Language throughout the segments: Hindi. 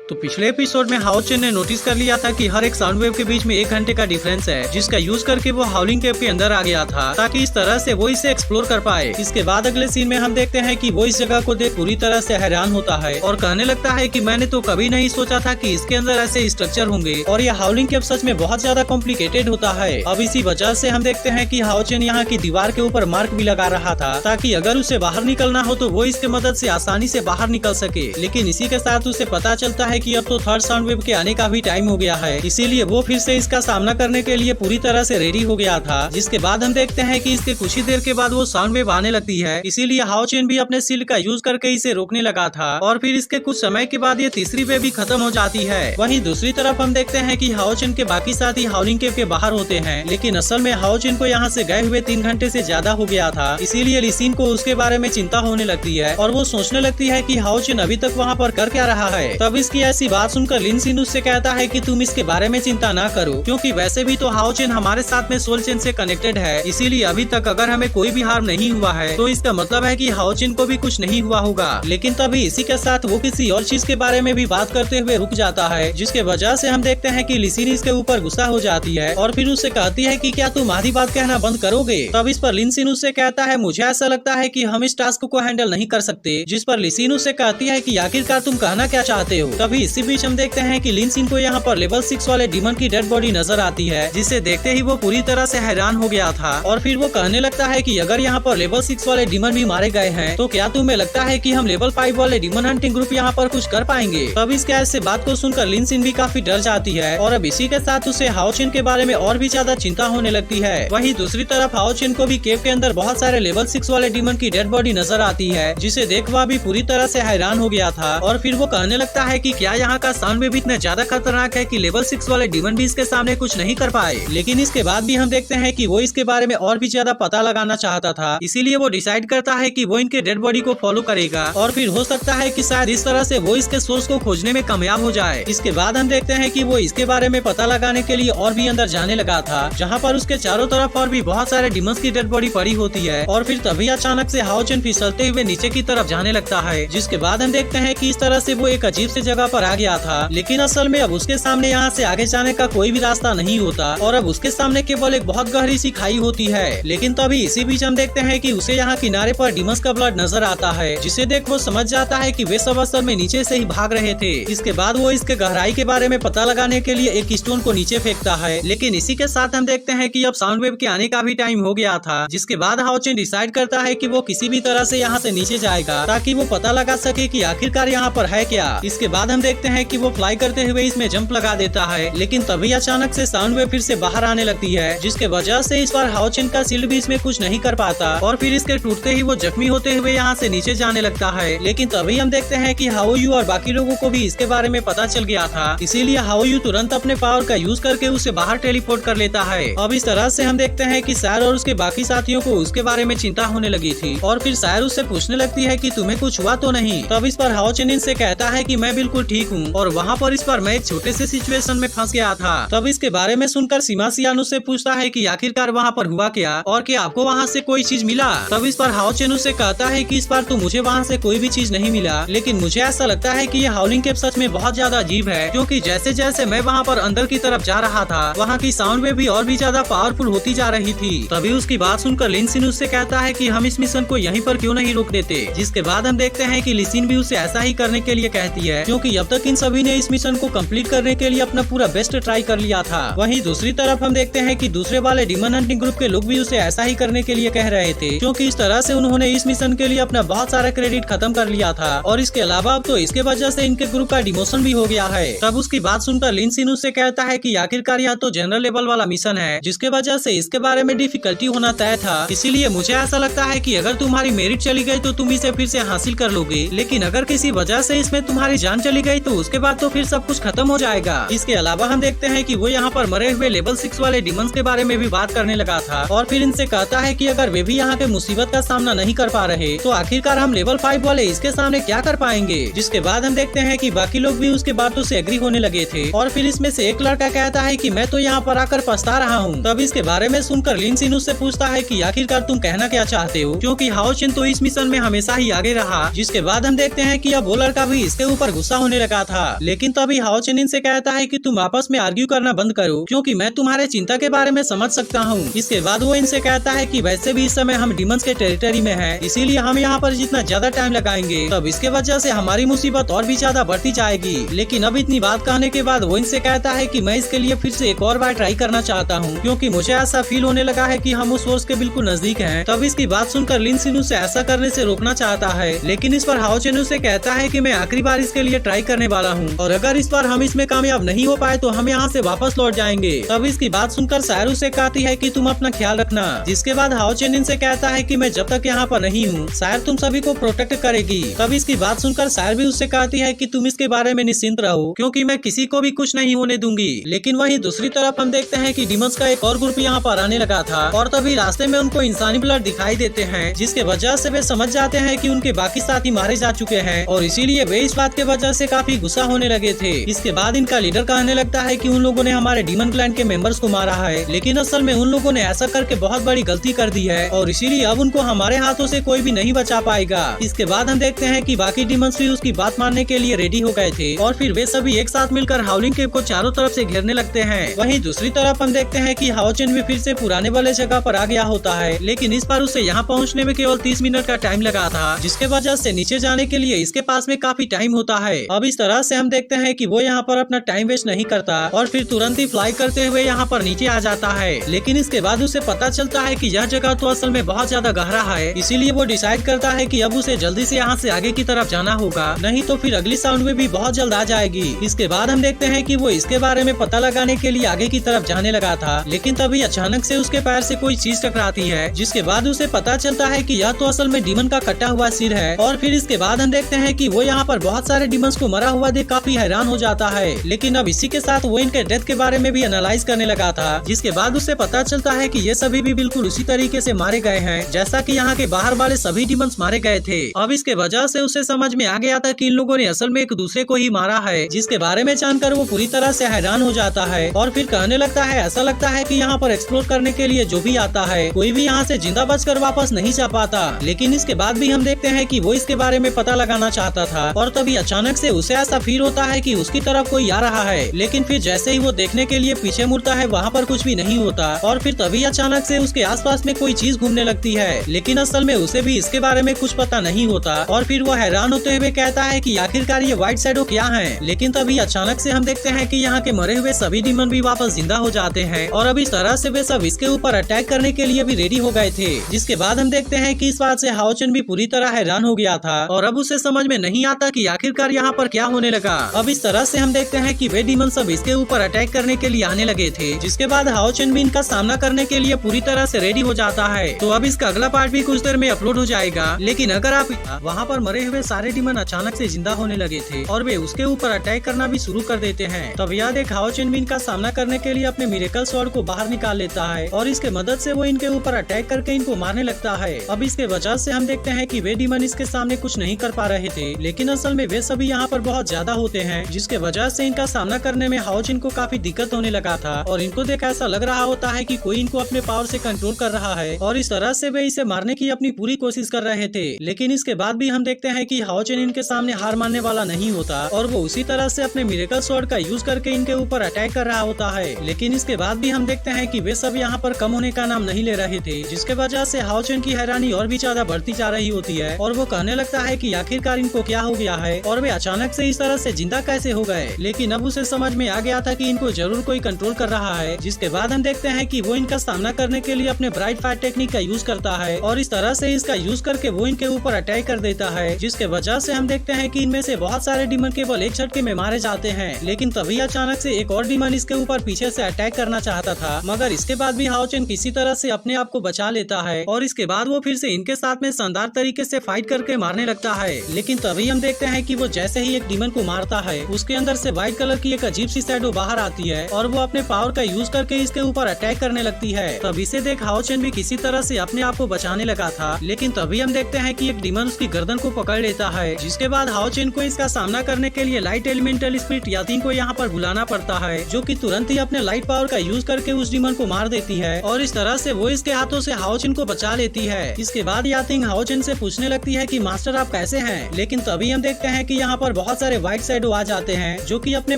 तो पिछले एपिसोड में हाओ चेन ने नोटिस कर लिया था कि हर एक साउंड वेव के बीच में 1 घंटे का डिफरेंस है, जिसका यूज करके वो हाउलिंग केव के अंदर आ गया था ताकि इस तरह से वो इसे एक्सप्लोर कर पाए। इसके बाद अगले सीन में हम देखते हैं कि वो इस जगह को देख पूरी तरह से हैरान होता है और कहने लगता है कि मैंने तो कभी नहीं सोचा था कि इसके अंदर ऐसे स्ट्रक्चर होंगे और यह हाउलिंग केव सच में बहुत ज्यादा कॉम्प्लिकेटेड होता है। अब इसी वजह से हम देखते हैं कि हाओ चेन यहाँ की दीवार के ऊपर मार्क भी लगा रहा था ताकि अगर उसे बाहर निकलना हो तो वो इसके मदद से आसानी से बाहर निकल सके। लेकिन इसी के साथ उसे पता चलता है कि अब तो थर्ड साउंड वेव के आने का भी टाइम हो गया है, इसीलिए वो फिर से इसका सामना करने के लिए पूरी तरह से रेडी हो गया था। जिसके बाद हम देखते हैं कि इसके कुछ ही देर के बाद वो साउंड वेव आने लगती है, इसीलिए हाओ चेन भी अपने शील्ड का यूज करके इसे रोकने लगा था और फिर इसके कुछ समय के बाद ये तीसरी वेव भी खत्म हो जाती है। वहीं दूसरी तरफ हम देखते हैं कि हाओ चेन के बाकी साथी हाउलिंग केव के बाहर होते हैं, लेकिन असल में हाओ चेन को यहाँ से गए हुए 3 घंटे से ज्यादा हो गया था, इसीलिए लिसिन को उसके बारे में चिंता होने लगती है और वो सोचने लगती है कि हाओ चेन अभी तक वहाँ पर कर क्या रहा है। तब इसकी ऐसी बात सुनकर लिसिन उससे कहता है कि तुम इसके बारे में चिंता ना करो, क्योंकि वैसे भी तो हाओ चेन हमारे साथ में सोल चेन से कनेक्टेड है, इसीलिए अभी तक अगर हमें कोई भी हार्म नहीं हुआ है तो इसका मतलब है कि हाओ चेन को भी कुछ नहीं हुआ होगा। लेकिन तभी इसी के साथ वो किसी और चीज के बारे में भी बात करते हुए रुक जाता है, जिसके वजह से हम देखते हैं कि लिसिन इसके ऊपर गुस्सा हो जाती है और फिर उससे कहती है कि क्या तुम आधी बात कहना बंद करोगे। तब इस पर लिसिन उससे कहता है मुझे ऐसा लगता है कि हम इस टास्क को हैंडल नहीं कर सकते, जिस पर लिसिन उससे कहती है कि आखिरकार तुम कहना क्या चाहते हो। तभी इसी बीच हम देखते हैं कि लिसिन को यहाँ पर लेवल 6 वाले डीमन की डेड बॉडी नजर आती है, जिसे देखते ही वो पूरी तरह से हैरान हो गया था और फिर वो कहने लगता है कि अगर यहाँ पर लेवल 6 वाले डीमन भी मारे गए हैं तो क्या तुम्हें लगता है कि हम लेवल 5 वाले डीमन हंटिंग ग्रुप यहाँ पर कुछ कर पाएंगे। तब इसके ऐसे बात को सुनकर लिसिन भी काफी डर जाती है और अब इसी के साथ उसे हाओ चेन के बारे में और भी ज्यादा चिंता होने लगती है। वहीं दूसरी तरफ हाओ चेन को भी केव के अंदर बहुत सारे लेवल 6 वाले डीमन की डेड बॉडी नजर आती है, जिसे देख वह भी पूरी तरह से हैरान हो गया था और फिर वो कहने लगता है कि क्या यहाँ का साउंड वेव इतना ज्यादा खतरनाक है कि लेवल 6 वाले डीमन भी इसके सामने कुछ नहीं कर पाए। लेकिन इसके बाद भी हम देखते हैं कि वो इसके बारे में और भी ज्यादा पता लगाना चाहता था, इसीलिए वो डिसाइड करता है कि वो इनके डेड बॉडी को फॉलो करेगा और फिर हो सकता है कि शायद इस तरह से वो इसके सोर्स को खोजने में कामयाब हो जाए। इसके बाद हम देखते हैं कि वो इसके बारे में पता लगाने के लिए और भी अंदर जाने लगा था, जहाँ पर उसके चारों तरफ और भी बहुत सारे डीमंस की डेड बॉडी पड़ी होती है और फिर तभी अचानक से हाओ चेन फिसलते हुए नीचे की तरफ जाने लगता है। जिसके बाद हम देखते हैं कि इस तरह से वो एक अजीब सी जगह पर आ गया था, लेकिन असल में अब उसके सामने यहाँ से आगे जाने का कोई भी रास्ता नहीं होता और अब उसके सामने केवल एक बहुत गहरी सी खाई होती है। लेकिन तभी इसी बीच हम देखते हैं कि उसे यहाँ किनारे पर डीमंस का ब्लड नजर आता है, जिसे देख वो समझ जाता है कि वे सब असल में नीचे से ही भाग रहे थे। इसके बाद वो इसके गहराई के बारे में पता लगाने के लिए एक स्टोन को नीचे फेंकता है, लेकिन इसी के साथ हम देखते हैं कि अब साउंड वेव के आने का भी टाइम हो गया था। जिसके बाद हाओ चेन डिसाइड करता है कि वो किसी भी तरह से यहाँ से नीचे जाएगा ताकि वो पता लगा सके कि आखिरकार यहाँ पर है क्या। इसके बाद हम देखते हैं कि वो फ्लाई करते हुए इसमें जंप लगा देता है, लेकिन तभी अचानक से साउंड वेव फिर से बाहर आने लगती है, जिसके वजह से इस बार हाओ चेन का शील्ड भी इसमें कुछ नहीं कर पाता और फिर इसके टूटते ही वो जख्मी होते हुए यहाँ से नीचे जाने लगता है। लेकिन तभी हम देखते हैं कि हाओ यू और बाकी लोगों को भी इसके बारे में पता चल गया था, इसीलिए हाओ यू तुरंत अपने पावर का यूज करके उसे बाहर टेलीपोर्ट कर लेता है। अब इस तरह से हम देखते हैं कि सायर और उसके बाकी साथियों को उसके बारे में चिंता होने लगी थी और फिर सायर उससे पूछने लगती है कि तुम्हें कुछ हुआ तो नहीं। तब इस पर हाओ चेन से कहता है कि मैं बिल्कुल ठीक हूँ और वहाँ पर इस पर मैं एक छोटे से सिचुएशन में फंस गया था। तब इसके बारे में सुनकर सीमा सियान उससे पूछता है कि आखिरकार वहाँ पर हुआ क्या और क्या आपको वहाँ से कोई चीज मिला। तब इस पर हाओ चेन उससे कहता है कि इस बार तो मुझे वहाँ से कोई भी चीज नहीं मिला, लेकिन मुझे ऐसा लगता है कि ये हाउलिंग केव सच में बहुत ज्यादा अजीब है, क्योंकि जैसे जैसे मैं वहाँ पर अंदर की तरफ जा रहा था वहाँ की साउंड वेव भी और भी ज्यादा पावरफुल होती जा रही थी। तभी उसकी बात सुनकर लिसिन उससे कहता है कि हम इस मिशन को यहीं पर क्यों नहीं रोक देते। जिसके बाद हम देखते हैं कि लिसिन भी उसे ऐसा ही करने के लिए कहती है, क्योंकि अब तक इन सभी ने इस मिशन को कंप्लीट करने के लिए अपना पूरा बेस्ट ट्राई कर लिया था। वहीं दूसरी तरफ हम देखते हैं कि दूसरे वाले डीमन हंटिंग ग्रुप के लोग भी उसे ऐसा ही करने के लिए कह रहे थे, क्योंकि इस तरह से उन्होंने इस मिशन के लिए अपना बहुत सारा क्रेडिट खत्म कर लिया था और इसके अलावा अब तो इसके वजह से इनके ग्रुप का डिमोशन भी हो गया है। तब उसकी बात सुनकर लिसिन उससे कहता है कि आखिरकार यह तो जनरल लेवल वाला मिशन है, जिसके वजह से इसके बारे में डिफिकल्टी होना तय था, इसीलिए मुझे ऐसा लगता है कि अगर तुम्हारी मेरिट चली गई तो तुम इसे फिर से हासिल कर लोगे, लेकिन अगर किसी वजह से इसमें तुम्हारी जान चली गई तो उसके बाद तो फिर सब कुछ खत्म हो जाएगा। इसके अलावा हम देखते हैं कि वो यहाँ पर मरे हुए लेवल 6 वाले डीमंस के बारे में भी बात करने लगा था और फिर इनसे कहता है कि अगर वे भी यहाँ के मुसीबत का सामना नहीं कर पा रहे तो आखिरकार हम लेवल 5 वाले इसके सामने क्या कर पाएंगे। जिसके बाद हम देखते हैं कि बाकी लोग भी उसके बातों से एग्री होने लगे थे और फिर इसमें से एक लड़का कहता है कि मैं तो यहाँ पर आकर पछता रहा हूँ। तब इसके बारे में सुनकर लिसिन उससे पूछता है कि आखिरकार तुम कहना क्या चाहते हो, क्योंकि हाओ चेन तो इस मिशन में हमेशा ही आगे रहा। जिसके बाद हम देखते हैं कि अब वो लड़का भी इसके ऊपर गुस्सा होने होने लगा था। लेकिन तभी हाओ चेन इनसे कहता है कि तुम आपस में आर्ग्यू करना बंद करो, क्योंकि मैं तुम्हारे चिंता के बारे में समझ सकता हूँ। इसके बाद वो इनसे कहता है कि वैसे भी इस समय हम डिमंस के टेरिटरी में हैं, इसीलिए हम यहाँ पर जितना ज्यादा टाइम लगाएंगे तब इसके वजह से हमारी मुसीबत और भी ज्यादा बढ़ती जाएगी। लेकिन अब इतनी बात कहने के बाद वो इनसे कहता है कि मैं इसके लिए फिर से एक और बार ट्राई करना चाहता हूँ, क्योंकि मुझे ऐसा फील होने लगा है कि हम उस सोर्स के बिल्कुल नजदीक हैं। तब इसकी बात सुनकर लिन सिन उसे ऐसा करने से रोकना चाहता है, लेकिन इस पर हाओ चेन उसे कहता है कि मैं आखिरी बार इसके लिए ट्राई करने वाला हूँ, और अगर इस बार हम इसमें कामयाब नहीं हो पाए तो हम यहाँ से वापस लौट जाएंगे। तब इसकी बात सुनकर सायर उसे कहती है कि तुम अपना ख्याल रखना। जिसके बाद हाओ चेन इनसे कहता है कि मैं जब तक यहाँ पर नहीं हूँ सायर तुम सभी को प्रोटेक्ट करेगी। तब इसकी बात सुनकर सायर भी उससे कहती है कि तुम इसके बारे में निश्चिंत रहो, क्योंकि मैं किसी को भी कुछ नहीं होने दूंगी। लेकिन वहीं दूसरी तरफ हम देखते हैं कि डिमंस का एक और ग्रुप यहाँ पर आने लगा था, और तभी रास्ते में उनको इंसानी ब्लड दिखाई देते हैं, जिसके वजह से वे समझ जाते हैं कि उनके बाकी साथी मारे जा चुके हैं, और इसीलिए वे इस बात के वजह से काफी गुस्सा होने लगे थे। इसके बाद इनका लीडर कहने लगता है कि उन लोगों ने हमारे डीमन क्लैन के मेंबर्स को मारा है, लेकिन असल में उन लोगों ने ऐसा करके बहुत बड़ी गलती कर दी है, और इसीलिए अब उनको हमारे हाथों से कोई भी नहीं बचा पाएगा। इसके बाद हम देखते हैं कि बाकी डीमंस भी उसकी बात मानने के लिए रेडी हो गए थे, और फिर वे सभी एक साथ मिलकर हाउलिंग केव को चारों तरफ से घेरने लगते हैं। वहीं दूसरी तरफ हम देखते हैं कि हाओ चेन भी फिर से पुराने वाले जगह पर आ गया होता है, लेकिन इस बार उसे यहाँ पहुँचने में केवल 30 मिनट का टाइम लगा था, जिसके वजह से नीचे जाने के लिए इसके पास में काफी टाइम होता है। अब इस तरह से हम देखते हैं कि वो यहाँ पर अपना टाइम वेस्ट नहीं करता, और फिर तुरंत ही फ्लाई करते हुए यहाँ पर नीचे आ जाता है। लेकिन इसके बाद उसे पता चलता है कि यह जगह तो असल में बहुत ज्यादा गहरा है, इसीलिए वो डिसाइड करता है कि अब उसे जल्दी से यहाँ से आगे की तरफ जाना होगा, नहीं तो फिर अगली साउंड में भी बहुत जल्द आ जाएगी। इसके बाद हम देखते हैं कि वो इसके बारे में पता लगाने के लिए आगे की तरफ जाने लगा था, लेकिन तभी अचानक से उसके पैर से कोई चीज टकराती है, जिसके बाद उसे पता चलता है कि यह तो असल में डीमन का कटा हुआ सिर है। और फिर इसके बाद हम देखते हैं कि वो यहाँ पर बहुत सारे डीमंस को मरा हुआ देख काफी हैरान हो जाता है, लेकिन अब इसी के साथ वो इनके डेथ के बारे में भी एनालाइज करने लगा था, जिसके बाद उसे पता चलता है कि ये सभी भी बिल्कुल उसी तरीके से मारे गए हैं जैसा कि यहाँ के बाहर वाले सभी डीमंस मारे गए थे। अब इसके वजह से उसे समझ में आ गया था कि इन लोगों ने असल में एक दूसरे को ही मारा है, जिसके बारे में जानकर वो पूरी तरह से हैरान हो जाता है, और फिर कहने लगता है ऐसा लगता है कि यहाँ पर एक्सप्लोर करने के लिए जो भी आता है कोई भी यहाँ से जिंदा बचकर वापस नहीं जा पाता। लेकिन इसके बाद भी हम देखते हैं कि वो इसके बारे में पता लगाना चाहता था, और तभी अचानक से उसे ऐसा फील होता है कि उसकी तरफ कोई आ रहा है, लेकिन फिर जैसे ही वो देखने के लिए पीछे मुड़ता है वहाँ पर कुछ भी नहीं होता, और फिर तभी अचानक से उसके आसपास में कोई चीज घूमने लगती है, लेकिन असल में उसे भी इसके बारे में कुछ पता नहीं होता, और फिर वो हैरान होते हुए कहता है कि आखिरकार ये व्हाइट शैडो क्या है। लेकिन तभी अचानक से हम देखते हैं कि यहाँ के मरे हुए सभी डीमन भी वापस जिंदा हो जाते हैं, और अब इस तरह से वे सब इसके ऊपर अटैक करने के लिए भी रेडी हो गए थे। जिसके बाद हम देखते हैं कि इस बात से हाओ चेन भी पूरी तरह हैरान हो गया था, और अब उसे समझ में नहीं आता कि आखिरकार यहाँ पर क्या होने लगा। अब इस तरह से हम देखते हैं कि वे डीमन सब इसके ऊपर अटैक करने के लिए आने लगे थे, जिसके बाद हाओ चेन भी इनका सामना करने के लिए पूरी तरह से रेडी हो जाता है। तो अब इसका अगला पार्ट भी कुछ देर में अपलोड हो जाएगा। लेकिन अगर आप वहाँ पर मरे हुए सारे डीमन अचानक से जिंदा होने लगे थे और वे उसके ऊपर अटैक करना भी शुरू कर देते हैं, तब याद एक हाओ चेन भी इनका सामना करने के लिए अपने मिरेकल स्वॉर्ड को बाहर निकाल लेता है, और इसके मदद से वो इनके ऊपर अटैक करके इनको मारने लगता है। अब इसके वजह से हम देखते हैं कि वे डीमन इसके सामने कुछ नहीं कर पा रहे थे, लेकिन असल में वे सभी यहाँ पर बहुत ज्यादा होते हैं, जिसके वजह से इनका सामना करने में हाओ चेन को काफी दिक्कत होने लगा था, और इनको देख ऐसा लग रहा होता है कि कोई इनको अपने पावर से कंट्रोल कर रहा है, और इस तरह से वे इसे मारने की अपनी पूरी कोशिश कर रहे थे। लेकिन इसके बाद भी हम देखते हैं कि हाओ चेन इनके सामने हार मानने वाला नहीं होता, और वो उसी तरह से अपने मिरेकल स्वॉर्ड का यूज करके इनके ऊपर अटैक कर रहा होता है। लेकिन इसके बाद भी हम देखते हैं कि वे सब यहाँ पर कम होने का नाम नहीं ले रहे थे, जिसके वजह से हाओ चेन की हैरानी और भी ज्यादा बढ़ती जा रही होती है, और वो कहने लगता है कि आखिरकार इनको क्या हो गया है, और वे अचानक से इस तरह से जिंदा कैसे हो गए। लेकिन अब उसे समझ में आ गया था कि इनको जरूर कोई कंट्रोल कर रहा है। जिसके बाद हम देखते हैं कि वो इनका सामना करने के लिए अपने ब्राइट फायर टेक्निक का यूज करता है, और इस तरह से इसका यूज करके वो इनके ऊपर अटैक कर देता है, जिसके वजह से हम देखते हैं कि इनमें से बहुत सारे डीमन केवल एक झटके में मारे जाते हैं। लेकिन तभी अचानक से एक और डीमन इसके ऊपर पीछे से अटैक करना चाहता था, मगर इसके बाद भी हाओ चेन किसी तरह से अपने आप को बचा लेता है, और इसके बाद वो फिर से इनके साथ में शानदार तरीके से फाइट करके मारने लगता है। लेकिन तभी हम देखते हैं कि वो जैसे ही एक डीमन को मारता है, उसके अंदर से व्हाइट कलर की एक अजीब सी शैडो बाहर आती है, और वो अपने पावर का यूज करके इसके ऊपर अटैक करने लगती है। तब इसे देख हाओ चेन भी किसी तरह से अपने आप को बचाने लगा था, लेकिन तभी हम देखते हैं कि एक डीमन उसकी गर्दन को पकड़ लेता है, जिसके बाद हाओ चेन को इसका सामना करने के लिए लाइट एलिमेंटल स्पिरिट यातिन को यहाँ पर बुलाना पड़ता है, जो कि तुरंत ही अपने लाइट पावर का यूज करके उस डीमन को मार देती है, और इस तरह से वो इसके हाथों से हाओ चेन को बचा लेती है। इसके बाद यातिन हाओ चेन से पूछने लगती है कि मास्टर आप कैसे हैं। लेकिन तभी हम देखते हैं कि यहाँ पर बहुत सारे व्हाइट शैडो आ जाते हैं जो कि अपने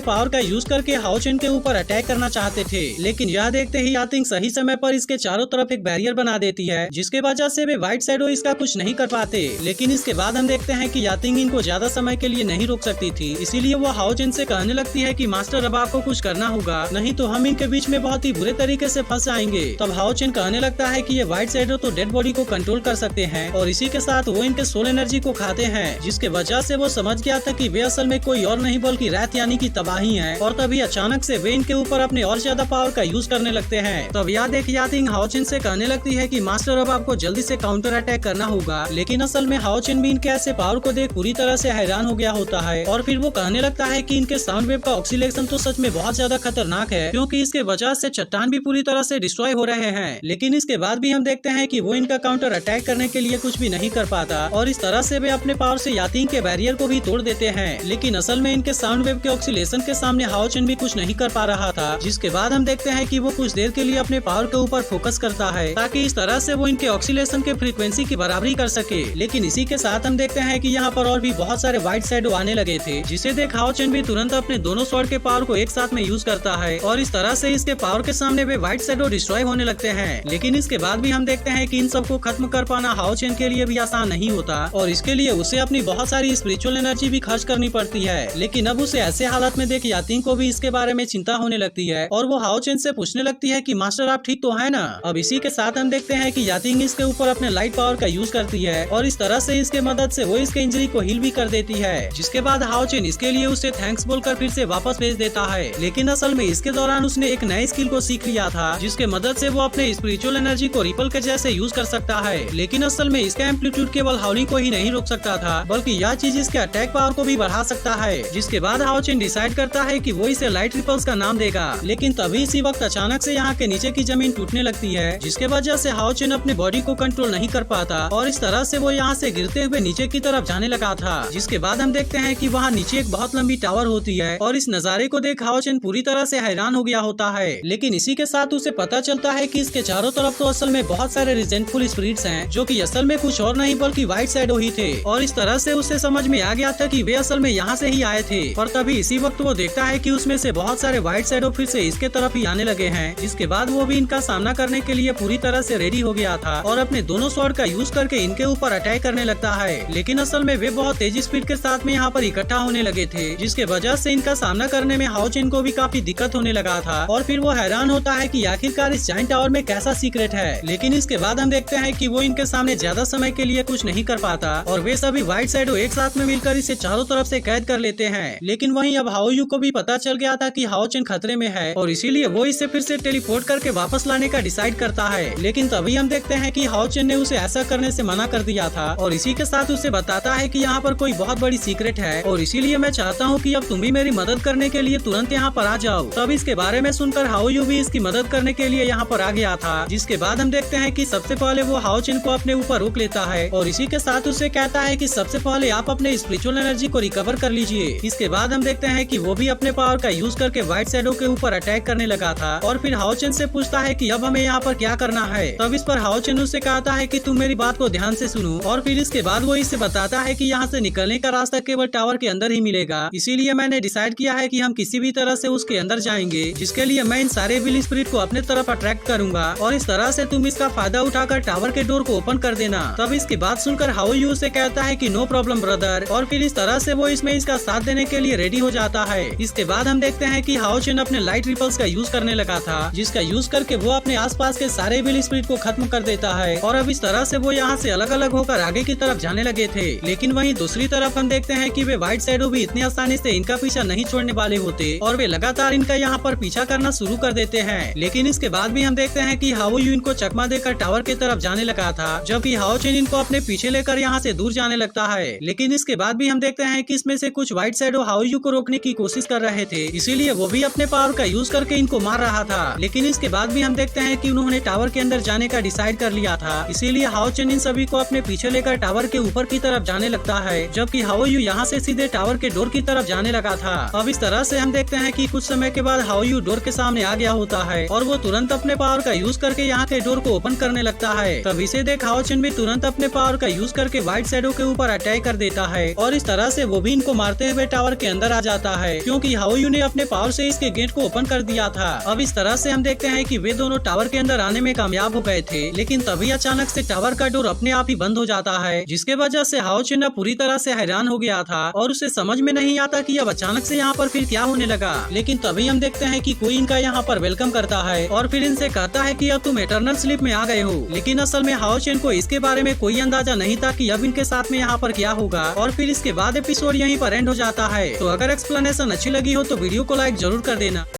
पावर का यूज करके हाओ चेन के ऊपर अटैक करना चाहते थे, लेकिन यह देखते ही यातिंग सही समय पर इसके चारों तरफ एक बैरियर बना देती है, जिसके वजह से वे व्हाइट शैडो इसका कुछ नहीं कर पाते। लेकिन इसके बाद हम देखते हैं कि यातिंग इनको ज्यादा समय के लिए नहीं रोक सकती थी, इसीलिए वो हाओ चेन से कहने लगती है कि मास्टर अब आपको कुछ करना होगा, नहीं तो हम इनके बीच में बहुत ही बुरे तरीके से फंस जाएंगे। तब हाओ चेन कहने लगता है कि ये व्हाइट शैडो तो डेड बॉडी को कंट्रोल कर सकते हैं और इसी के साथ वो इनके सोल एनर्जी को खाते हैं, जिसके वजह से वो समझ गया था कि वे असल में कोई और नहीं बल्कि रैथ यानी कि तबाही है। और तभी अचानक से वे इनके ऊपर अपने और ज्यादा पावर का यूज करने लगते हैं। तब याद एक यातिंग हाओ चेन से कहने लगती है कि मास्टर अब आपको जल्दी से काउंटर अटैक करना होगा, लेकिन असल में हाओ चेन भी इनके ऐसे पावर को देख पूरी तरह से हैरान हो गया होता है और फिर वो कहने लगता है कि इनके साउंड वेव का ऑक्सीलेशन तो सच में बहुत ज्यादा खतरनाक है, क्योंकि इसके वजह से चट्टान भी पूरी तरह से डिस्ट्रॉय हो रहे हैं। लेकिन इसके बाद भी हम देखते हैं कि वो इनका काउंटर अटैक करने के लिए कुछ भी नहीं कर पाता और इस तरह से वे अपने पावर से यातिंग के बैरियर को भी तोड़ देते हैं। लेकिन असल में इनके साउंड वेव के ऑक्सीलेशन के सामने हाओ चेन भी कुछ नहीं कर पा रहा था, जिसके बाद हम देखते हैं कि वो कुछ देर के लिए अपने पावर के ऊपर फोकस करता है ताकि इस तरह से वो इनके ऑक्सीलेशन के फ्रीक्वेंसी की बराबरी कर सके। लेकिन इसी के साथ हम देखते हैं कि यहाँ पर और भी बहुत सारे व्हाइट शैडो आने लगे थे, जिसे देख हाओ चेन भी तुरंत अपने दोनों स्वॉर्ड के पावर को एक साथ में यूज करता है और इस तरह से इसके पावर के सामने वे व्हाइट शैडो डिस्ट्रॉय होने लगते हैं। लेकिन इसके बाद भी हम देखते हैं कि इन सबको खत्म कर पाना हाओ चेन के लिए भी आसान नहीं होता और इसके लिए उसे अपनी बहुत सारी स्पिरिचुअल एनर्जी भी खर्च करनी पड़ती है। लेकिन अब उसे ऐसे हालत में देख यातिंग को भी इसके बारे में चिंता होने लगती है और वो हाओ चेन से पूछने लगती है कि मास्टर आप ठीक तो है ना। अब इसी के साथ हम देखते हैं कि यातिंग इसके ऊपर अपने लाइट पावर का यूज करती है और इस तरह से इसके मदद से वो इसके इंजरी को हील भी कर देती है, जिसके बाद हाओ चेन इसके लिए उसे थैंक्स बोलकर फिर से वापस भेज देता है। लेकिन असल में इसके दौरान उसने एक नए स्किल को सीख लिया था, जिसके मदद से वो अपने स्पिरिचुअल एनर्जी को रिपल के जैसे यूज कर सकता है। लेकिन असल में इसका एम्पलीट्यूड केवल हाउलिंग को ही नहीं रोक सकता था, बल्कि यह चीज इसके अटैक पावर को भी बढ़ा सकता है। जिसके बाद हाओ चेन डिसाइड करता है कि वो इसे लाइट रिपल्स का नाम देगा। लेकिन तभी इसी वक्त अचानक से यहाँ के नीचे की जमीन टूटने लगती है, जिसके वजह से हाओ चेन अपने बॉडी को कंट्रोल नहीं कर पाता और इस तरह से वो यहाँ से गिरते हुए नीचे की तरफ जाने लगा था। जिसके बाद हम देखते हैं कि वहाँ नीचे एक बहुत लंबी टावर होती है और इस नजारे को देख हाओ चेन पूरी तरह से हैरान हो गया होता है। लेकिन इसी के साथ उसे पता चलता है कि इसके चारों तरफ तो असल में बहुत सारे रिजेंटफुल स्पिरिट्स हैं, जो कि असल में कुछ और नहीं बल्कि व्हाइट शैडो ही थे और इस तरह से उसे समझ में आ गया था कि वे असल में यहाँ से ही आए थे। और तभी इसी वक्त वो देखता है कि उसमें से बहुत सारे व्हाइट शैडो फिर से इसके तरफ ही आने लगे हैं। जिसके बाद वो भी इनका सामना करने के लिए पूरी तरह से रेडी हो गया था और अपने दोनों स्वॉर्ड का यूज करके इनके ऊपर अटैक करने लगता है। लेकिन असल में वे बहुत तेजी स्पीड के साथ में यहाँ पर इकट्ठा होने लगे थे, जिसके वजह से इनका सामना करने में हाओ चेन को भी काफी दिक्कत होने लगा था और फिर वो हैरान होता है कि आखिरकार इस जायंट टावर में कैसा सीक्रेट है। लेकिन इसके बाद हम देखते हैं कि वो इनके सामने ज्यादा समय के लिए कुछ नहीं कर पाता और वे सभी व्हाइट शैडो एक साथ में मिलकर इसे चारों तरफ से कैद कर लेते हैं। लेकिन वहीं अब हाओ यू को भी पता चल गया था कि हाओ चेन खतरे में है और इसीलिए वो इसे फिर से टेलीपोर्ट करके वापस लाने का डिसाइड करता है। लेकिन तभी हम देखते हैं कि हाओ चेन ने उसे ऐसा करने से मना कर दिया था और इसी के साथ उसे बताता है कि यहाँ पर कोई बहुत बड़ी सीक्रेट है और इसीलिए मैं चाहता हूँ कि अब तुम भी मेरी मदद करने के लिए तुरंत यहाँ पर आ जाओ। तब इसके बारे में सुनकर हाओ यू भी इसकी मदद करने के लिए यहाँ पर आ गया था। जिसके बाद हम देखते हैं कि सबसे पहले वो हाओ चेन को अपने ऊपर रोक लेता है और इसी के साथ उसे कहता है कि सबसे पहले आप अपने स्पिरिचुअल एनर्जी को रिकवर कर लीजिए। इसके बाद हम देखते हैं कि वो भी अपने पावर का यूज करके व्हाइट शैडो के ऊपर अटैक करने लगा था और फिर हाओ चेन से पूछता है कि अब हमें यहाँ पर क्या करना है। तब इस पर हाओ चेन उससे कहता है कि तुम मेरी बात को ध्यान से सुनो और फिर इसके बाद वो इसे बताता है कि यहाँ से निकलने का रास्ता केवल टावर के अंदर ही मिलेगा। इसीलिए मैंने डिसाइड किया है कि हम किसी भी तरह से उसके अंदर जाएंगे, जिसके लिए मैं इन सारे विल स्पिरिट को अपने तरफ अट्रैक्ट करूंगा और इस तरह से तुम इसका फायदा उठाकर टावर के डोर को ओपन कर देना। तब इसकी बात सुनकर हाओ यू से कहता है कि नो प्रॉब्लम ब्रदर और फिर इस तरह से वो इसमें इसका साथ देने के लिए रेडी हो जाता है। इसके बाद हम देखते हैं कि हाओ चेन अपने लाइट रिपल्स का यूज करने लगा था, जिसका यूज करके वो अपने आसपास के सारे विल स्पिरिट को खत्म कर देता है और अब इस तरह से वो यहाँ से अलग अलग होकर आगे की तरफ जाने लगे थे। लेकिन वहीं दूसरी तरफ हम देखते हैं कि वे व्हाइट शैडो भी इतनी आसानी से इनका पीछा नहीं छोड़ने वाले होते और वे लगातार इनका यहाँ पर पीछा करना शुरू कर देते हैं। लेकिन इसके बाद भी हम देखते हैं कि हाओ यू इनको चकमा देकर टावर की तरफ जाने लगा था, जबकि हाओ चेन इनको अपने पीछे लेकर यहाँ से दूर जाने लगता है। लेकिन इसके बाद भी हम देखते हैं कि इसमें से कुछ व्हाइट शैडो हाओ यू को रोकने की कोशिश कर रहे थे, इसीलिए वो भी अपने पावर का यूज करके इनको मार रहा था। लेकिन इसके बाद भी हम देखते हैं कि उन्होंने टावर के अंदर जाने का डिसाइड कर लिया था, इसीलिए हाओ चेन इन सभी को अपने पीछे लेकर टावर के ऊपर की तरफ जाने लगता है, जबकि हाओ यू यहाँ से सीधे टावर के डोर की तरफ जाने लगा था। अब इस तरह से हम देखते हैं कि कुछ समय के बाद हाओ यू डोर के सामने आ गया होता है और वो तुरंत अपने पावर का यूज करके यहाँ के डोर को ओपन करने लगता है। तब इसे देख हाओ चेन भी तुरंत अपने पावर का यूज करके व्हाइट शैडो के ऊपर अटैक कर देता है और इस तरह से वो भी इनको मारते हुए टावर के अंदर आ जाता है, क्योंकि हाओयू ने अपने पावर से इसके गेट को ओपन कर दिया था। अब इस तरह से हम देखते हैं कि वे दोनों टावर के अंदर आने में कामयाब हो गए थे, लेकिन तभी अचानक से टावर का डोर अपने आप ही बंद हो जाता है, जिसके वजह से हाओ चेन पूरी तरह से हैरान हो गया था और उसे समझ में नहीं आता कि अब अचानक से यहाँ पर फिर क्या होने लगा। लेकिन तभी हम देखते हैं कि कोई इनका यहाँ पर वेलकम करता है और फिर इनसे कहता है कि अब तुम इटर्नल स्लीप में आ गए हो। लेकिन असल में हाओ चेन को इसके बारे में कोई अंदाजा नहीं था कि अब इनके साथ में यहाँ पर क्या होगा। और फिर इसके बाद एपिसोड यहीं पर एंड हो जाता है। तो अगर एक्सप्लेनेशन अच्छी लगी हो तो वीडियो को लाइक जरूर कर देना।